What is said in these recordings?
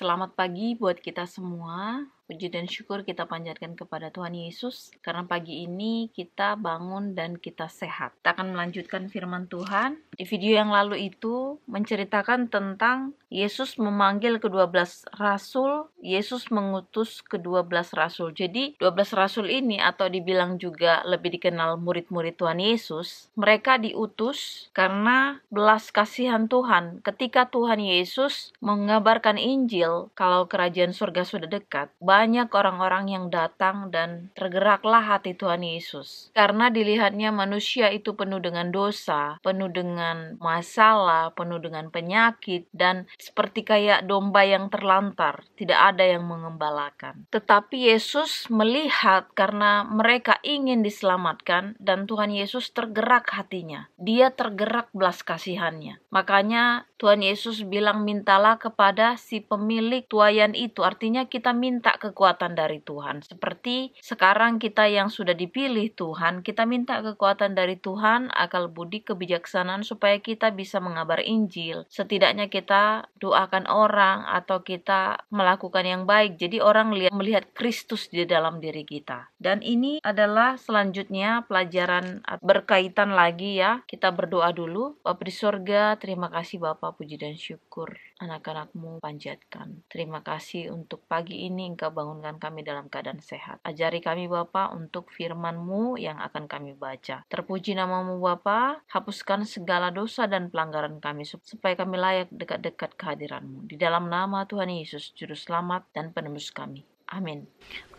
Selamat pagi buat kita semua. Puji dan syukur kita panjatkan kepada Tuhan Yesus karena pagi ini kita bangun dan kita sehat. Kita akan melanjutkan firman Tuhan. Di video yang lalu itu menceritakan tentang Yesus memanggil ke-12 rasul, Yesus mengutus ke-12 rasul. Jadi 12 rasul ini atau dibilang juga lebih dikenal murid-murid Tuhan Yesus, mereka diutus karena belas kasihan Tuhan. Ketika Tuhan Yesus mengabarkan Injil kalau kerajaan surga sudah dekat, banyak orang-orang yang datang dan tergeraklah hati Tuhan Yesus. Karena dilihatnya manusia itu penuh dengan dosa, penuh dengan masalah, penuh dengan penyakit, dan seperti kayak domba yang terlantar, tidak ada yang mengembalakan. Tetapi Yesus melihat karena mereka ingin diselamatkan dan Tuhan Yesus tergerak hatinya. Dia tergerak belas kasihannya. Makanya Tuhan Yesus bilang, mintalah kepada si pemilik tuayan itu. Artinya kita minta kekuatan dari Tuhan. Seperti sekarang kita yang sudah dipilih Tuhan, kita minta kekuatan dari Tuhan, akal budi, kebijaksanaan supaya kita bisa mengabar Injil. Setidaknya kita doakan orang atau kita melakukan yang baik. Jadi orang melihat Kristus di dalam diri kita. Dan ini adalah selanjutnya pelajaran berkaitan lagi ya. Kita berdoa dulu. Bapa di surga, terima kasih Bapa, puji dan syukur. Anak-anakmu panjatkan. Terima kasih untuk pagi ini Engkau bangunkan kami dalam keadaan sehat. Ajari kami Bapa untuk firman-Mu yang akan kami baca. Terpuji nama-Mu Bapa, hapuskan segala dosa dan pelanggaran kami supaya kami layak dekat-dekat kehadiran-Mu. Di dalam nama Tuhan Yesus, Juru Selamat dan Penebus kami. Amin.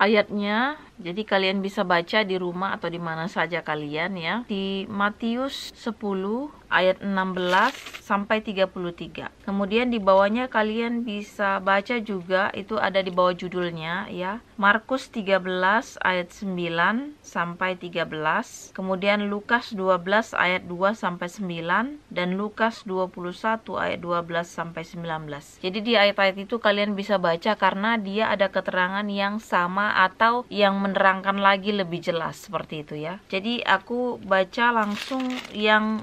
Ayatnya, jadi kalian bisa baca di rumah atau di mana saja kalian ya. Di Matius 10 ayat 16 sampai 33. Kemudian di bawahnya kalian bisa baca juga, itu ada di bawah judulnya ya. Markus 13 ayat 9 sampai 13. Kemudian Lukas 12 ayat 2 sampai 9 dan Lukas 21 ayat 12 sampai 19. Jadi di ayat-ayat itu kalian bisa baca karena dia ada keterangan yang sama atau yang menerangkan lagi lebih jelas seperti itu ya. Jadi aku baca langsung yang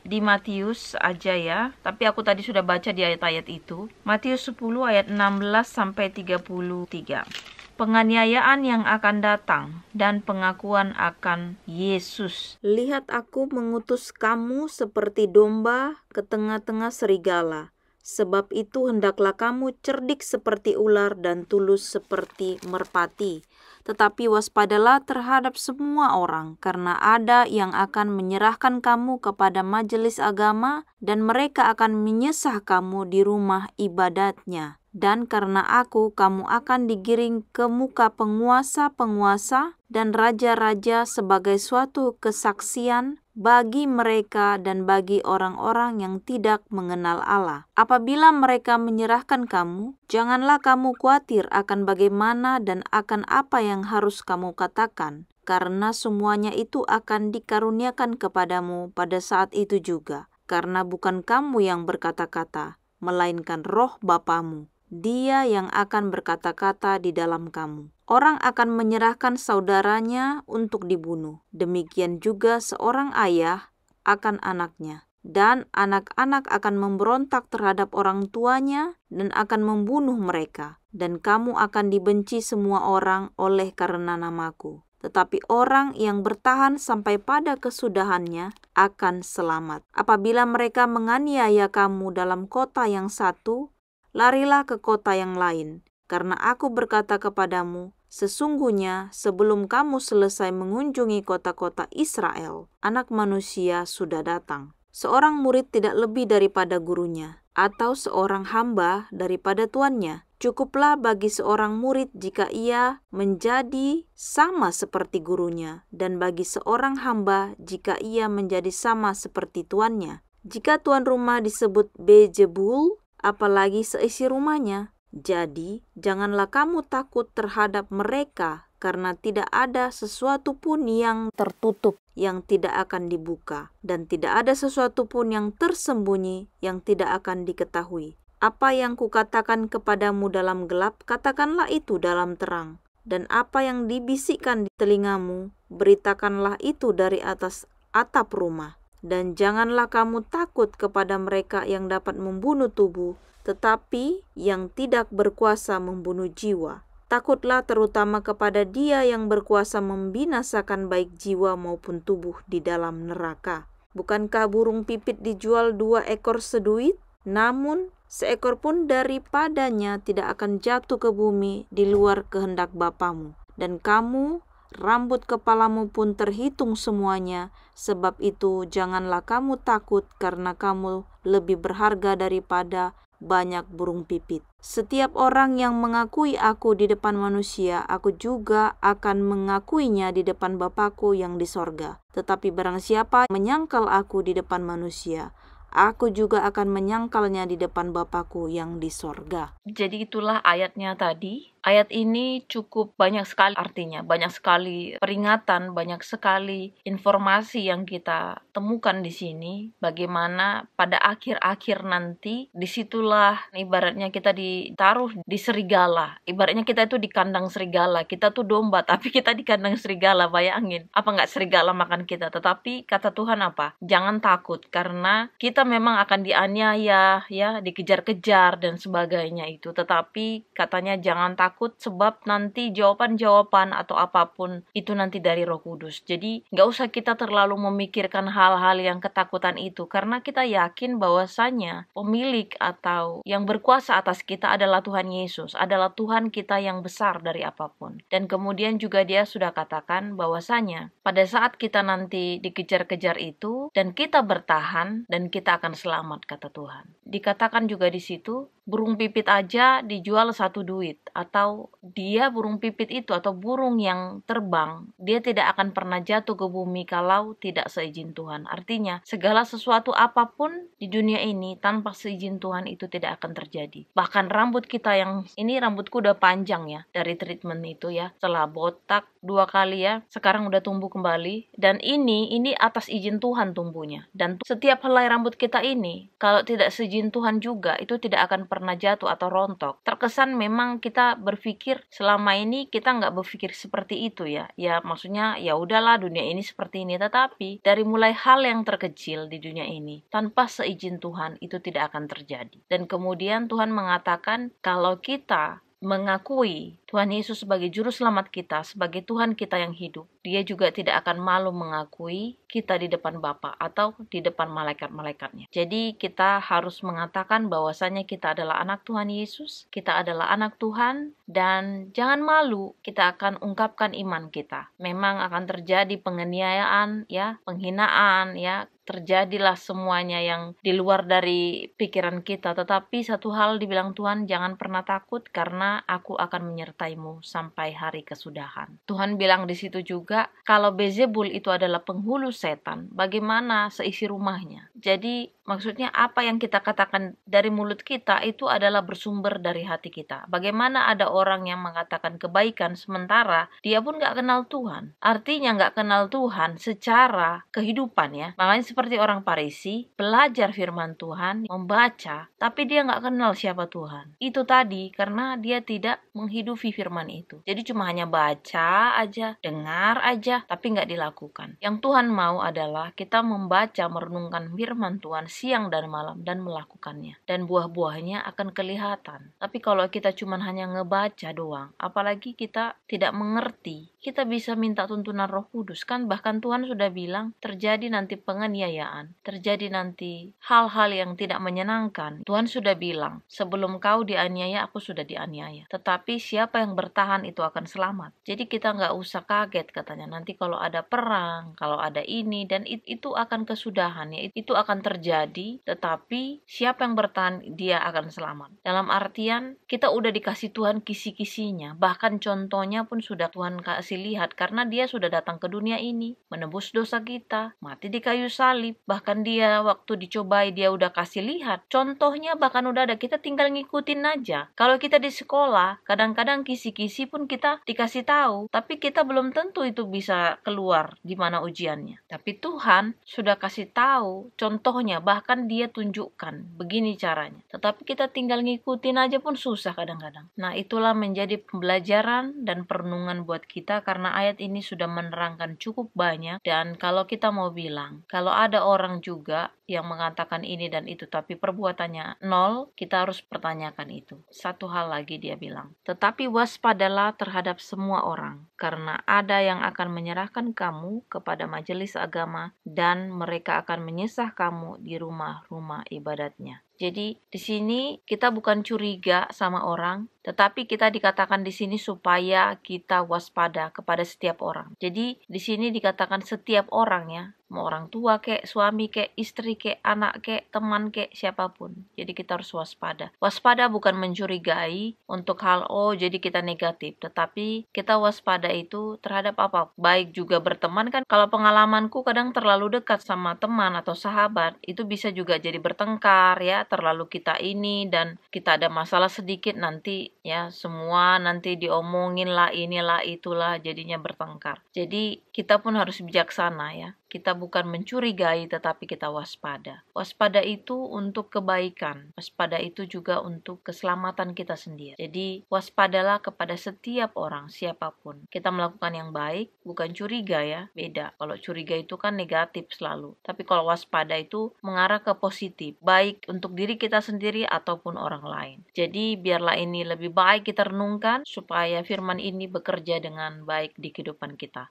di Matius aja ya. Tapi aku tadi sudah baca di ayat-ayat itu. Matius 10 ayat 16 sampai 33. Penganiayaan yang akan datang dan pengakuan akan Yesus. Lihat, aku mengutus kamu seperti domba ke tengah-tengah serigala. Sebab itu hendaklah kamu cerdik seperti ular dan tulus seperti merpati. Tetapi waspadalah terhadap semua orang, karena ada yang akan menyerahkan kamu kepada majelis agama, dan mereka akan menyesah kamu di rumah ibadatnya. Dan karena aku, kamu akan digiring ke muka penguasa-penguasa dan raja-raja sebagai suatu kesaksian bagi mereka dan bagi orang-orang yang tidak mengenal Allah. Apabila mereka menyerahkan kamu, janganlah kamu khawatir akan bagaimana dan akan apa yang harus kamu katakan, karena semuanya itu akan dikaruniakan kepadamu pada saat itu juga. Karena bukan kamu yang berkata-kata, melainkan Roh Bapamu. Dia yang akan berkata-kata di dalam kamu. Orang akan menyerahkan saudaranya untuk dibunuh. Demikian juga seorang ayah akan anaknya. Dan anak-anak akan memberontak terhadap orang tuanya dan akan membunuh mereka. Dan kamu akan dibenci semua orang oleh karena namaku. Tetapi orang yang bertahan sampai pada kesudahannya akan selamat. Apabila mereka menganiaya kamu dalam kota yang satu, larilah ke kota yang lain, karena aku berkata kepadamu, sesungguhnya sebelum kamu selesai mengunjungi kota-kota Israel, Anak Manusia sudah datang. Seorang murid tidak lebih daripada gurunya, atau seorang hamba daripada tuannya. Cukuplah bagi seorang murid jika ia menjadi sama seperti gurunya, dan bagi seorang hamba jika ia menjadi sama seperti tuannya. Jika tuan rumah disebut Beelzebul, apalagi seisi rumahnya. Jadi, janganlah kamu takut terhadap mereka, karena tidak ada sesuatu pun yang tertutup yang tidak akan dibuka, dan tidak ada sesuatu pun yang tersembunyi yang tidak akan diketahui. Apa yang kukatakan kepadamu dalam gelap, katakanlah itu dalam terang. Dan apa yang dibisikkan di telingamu, beritakanlah itu dari atas atap rumah. Dan janganlah kamu takut kepada mereka yang dapat membunuh tubuh, tetapi yang tidak berkuasa membunuh jiwa. Takutlah terutama kepada Dia yang berkuasa membinasakan baik jiwa maupun tubuh di dalam neraka. Bukankah burung pipit dijual 2 ekor seduit? Namun seekor pun daripadanya tidak akan jatuh ke bumi di luar kehendak Bapamu. Dan kamu, rambut kepalamu pun terhitung semuanya. Sebab itu janganlah kamu takut, karena kamu lebih berharga daripada banyak burung pipit. Setiap orang yang mengakui aku di depan manusia, aku juga akan mengakuinya di depan Bapakku yang di sorga. Tetapi barang siapa menyangkal aku di depan manusia, aku juga akan menyangkalnya di depan Bapakku yang di sorga. Jadi itulah ayatnya tadi. Ayat ini cukup banyak sekali artinya, banyak sekali peringatan, banyak sekali informasi yang kita temukan di sini. Bagaimana pada akhir-akhir nanti, disitulah ibaratnya kita ditaruh di serigala. Ibaratnya kita itu di kandang serigala. Kita tuh domba, tapi kita di kandang serigala. Bayangin, apa nggak serigala makan kita? Tetapi kata Tuhan apa? Jangan takut, karena kita memang akan dianiaya, ya, dikejar-kejar dan sebagainya itu. Tetapi katanya jangan takut, sebab nanti jawaban-jawaban atau apapun itu nanti dari Roh Kudus. Jadi nggak usah kita terlalu memikirkan hal-hal yang ketakutan itu, karena kita yakin bahwasanya pemilik atau yang berkuasa atas kita adalah Tuhan Yesus, adalah Tuhan kita yang besar dari apapun. Dan kemudian juga Dia sudah katakan bahwasanya pada saat kita nanti dikejar-kejar itu dan kita bertahan, dan kita akan selamat, kata Tuhan. Dikatakan juga di situ, burung pipit aja dijual 1 duit, atau dia burung pipit itu atau burung yang terbang, dia tidak akan pernah jatuh ke bumi kalau tidak seizin Tuhan. Artinya segala sesuatu apapun di dunia ini tanpa seizin Tuhan itu tidak akan terjadi. Bahkan rambut kita yang ini, rambutku udah panjang ya dari treatment itu ya, setelah botak 2 kali ya, sekarang udah tumbuh kembali, dan ini atas izin Tuhan tumbuhnya. Dan setiap helai rambut kita ini kalau tidak seizin Tuhan juga itu tidak akan pernah jatuh atau rontok. Terkesan memang kita berpikir selama ini kita nggak berpikir seperti itu ya. Ya maksudnya ya udahlah, dunia ini seperti ini. Tetapi dari mulai hal yang terkecil di dunia ini, tanpa seizin Tuhan itu tidak akan terjadi. Dan kemudian Tuhan mengatakan kalau kita mengakui Tuhan Yesus sebagai juru selamat kita, sebagai Tuhan kita yang hidup, Dia juga tidak akan malu mengakui kita di depan Bapa atau di depan malaikat-malaikatnya. Jadi kita harus mengatakan bahwasanya kita adalah anak Tuhan Yesus, kita adalah anak Tuhan, dan jangan malu, kita akan ungkapkan iman kita. Memang akan terjadi penganiayaan ya, penghinaan ya, terjadilah semuanya yang di luar dari pikiran kita. Tetapi satu hal dibilang Tuhan, jangan pernah takut, karena aku akan menyertaimu sampai hari kesudahan. Tuhan bilang di situ juga, kalau Bezebul itu adalah penghulu setan, bagaimana seisi rumahnya? Jadi maksudnya apa yang kita katakan dari mulut kita itu adalah bersumber dari hati kita. Bagaimana ada orang yang mengatakan kebaikan sementara dia pun gak kenal Tuhan? Artinya gak kenal Tuhan secara kehidupan ya. Makanya seperti orang Farisi, belajar firman Tuhan, membaca, tapi dia gak kenal siapa Tuhan. Itu tadi karena dia tidak menghidupi firman itu. Jadi cuma hanya baca aja, dengar aja, tapi gak dilakukan. Yang Tuhan mau adalah kita membaca, merenungkan firman Tuhan siang dan malam dan melakukannya, dan buah-buahnya akan kelihatan. Tapi kalau kita cuma hanya ngebaca doang, apalagi kita tidak mengerti, kita bisa minta tuntunan Roh Kudus kan. Bahkan Tuhan sudah bilang terjadi nanti penganiayaan, terjadi nanti hal-hal yang tidak menyenangkan. Tuhan sudah bilang, sebelum kau dianiaya, aku sudah dianiaya, tetapi siapa yang bertahan itu akan selamat. Jadi kita nggak usah kaget katanya, nanti kalau ada perang, kalau ada ini, dan itu akan kesudahan ya, itu akan terjadi. Tetapi siapa yang bertahan, dia akan selamat. Dalam artian kita udah dikasih Tuhan kisi-kisinya, bahkan contohnya pun sudah Tuhan kasih lihat, karena Dia sudah datang ke dunia ini menebus dosa kita, mati di kayu salib. Bahkan Dia waktu dicobai, Dia udah kasih lihat contohnya, bahkan udah ada, kita tinggal ngikutin aja. Kalau kita di sekolah kadang-kadang kisi-kisi pun kita dikasih tahu, tapi kita belum tentu itu bisa keluar gimana ujiannya. Tapi Tuhan sudah kasih tahu contohnya, bahkan dia tunjukkan begini caranya. Tetapi kita tinggal ngikutin aja pun susah kadang-kadang. Nah, itulah menjadi pembelajaran dan perenungan buat kita karena ayat ini sudah menerangkan cukup banyak. Dan kalau kita mau bilang, kalau ada orang juga yang mengatakan ini dan itu tapi perbuatannya nol, kita harus pertanyakan itu. Satu hal lagi dia bilang, tetapi waspadalah terhadap semua orang, karena ada yang akan menyerahkan kamu kepada majelis agama dan mereka akan menyesah kamu di rumah-rumah ibadatnya. Jadi di sini kita bukan curiga sama orang, tetapi kita dikatakan di sini supaya kita waspada kepada setiap orang. Jadi di sini dikatakan setiap orang ya, mau orang tua kek, suami kek, istri kek, anak kek, teman kek, siapapun. Jadi kita harus waspada. Waspada bukan mencurigai untuk hal jadi kita negatif, tetapi kita waspada itu terhadap apa? Baik juga berteman kan. Kalau pengalamanku kadang terlalu dekat sama teman atau sahabat, itu bisa juga jadi bertengkar ya, terlalu kita ini dan kita ada masalah sedikit nanti ya semua nanti diomongin lah inilah itulah jadinya bertengkar. Jadi kita pun harus bijaksana ya. Kita bukan mencurigai tetapi kita waspada. Waspada itu untuk kebaikan. Waspada itu juga untuk keselamatan kita sendiri. Jadi waspadalah kepada setiap orang siapapun. Kita melakukan yang baik bukan curiga ya. Beda. Kalau curiga itu kan negatif selalu. Tapi kalau waspada itu mengarah ke positif. Baik untuk diri kita sendiri ataupun orang lain. Jadi biarlah ini lebih baik kita renungkan supaya firman ini bekerja dengan baik di kehidupan kita.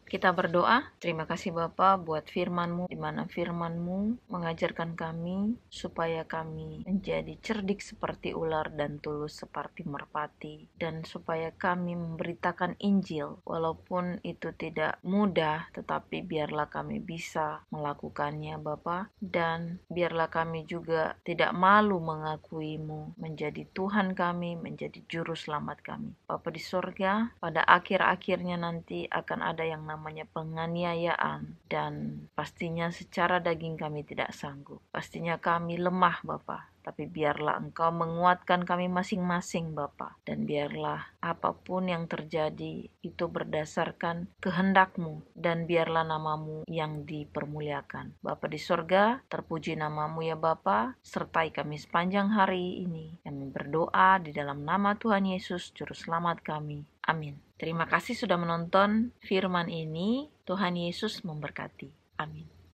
Kita berdoa, terima kasih Bapa buat firman-Mu, di mana firman-Mu mengajarkan kami supaya kami menjadi cerdik seperti ular dan tulus seperti merpati, dan supaya kami memberitakan Injil, walaupun itu tidak mudah, tetapi biarlah kami bisa melakukannya Bapa, dan biarlah kami juga tidak malu mengakui-Mu menjadi Tuhan kami, menjadi juru selamat kami. Bapa di surga, pada akhir-akhirnya nanti akan ada yang namanya penganiayaan dan pastinya secara daging kami tidak sanggup. Pastinya kami lemah Bapa, tapi biarlah Engkau menguatkan kami masing-masing Bapa, dan biarlah apapun yang terjadi itu berdasarkan kehendak-Mu dan biarlah nama-Mu yang dipermuliakan. Bapa di surga, terpuji nama-Mu ya Bapa, sertai kami sepanjang hari ini. Kami berdoa di dalam nama Tuhan Yesus Juru Selamat kami. Amin. Terima kasih sudah menonton firman ini. Tuhan Yesus memberkati. Amin.